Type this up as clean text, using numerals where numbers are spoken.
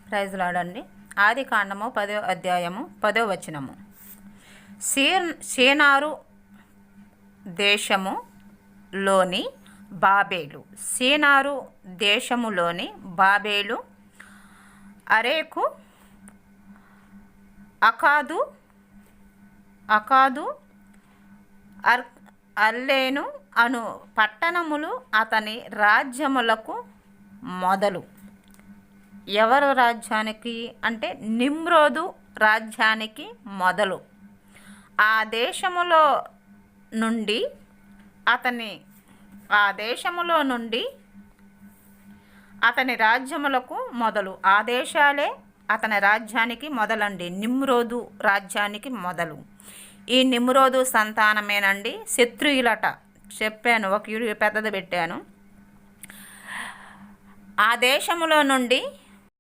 Praise లాడండి. ఆది కాండము 10వ అధ్యాయము 10వ వచనము. షీనారు దేశములోని బాబేలు, షీనారు దేశములోని బాబేలు, అరేకు, అకాదు, అల్లేను అను పట్టణములు అతని రాజ్యములకు మొదలు. ఎవరు రాజ్యానికి అంటే నిమ్రోదు రాజ్యానికి మొదలు. ఆ దేశములో నుండి అతని రాజ్యములకు మొదలు. ఆ దేశాలే అతని రాజ్యానికి మొదలండి. నిమ్రోదు రాజ్యానికి మొదలు. ఈ నిమ్రోదు సంతానమేనండి శత్రుయులట. చెప్పాను, ఒక వీడియో పెద్దది పెట్టాను. ఆ దేశములో నుండి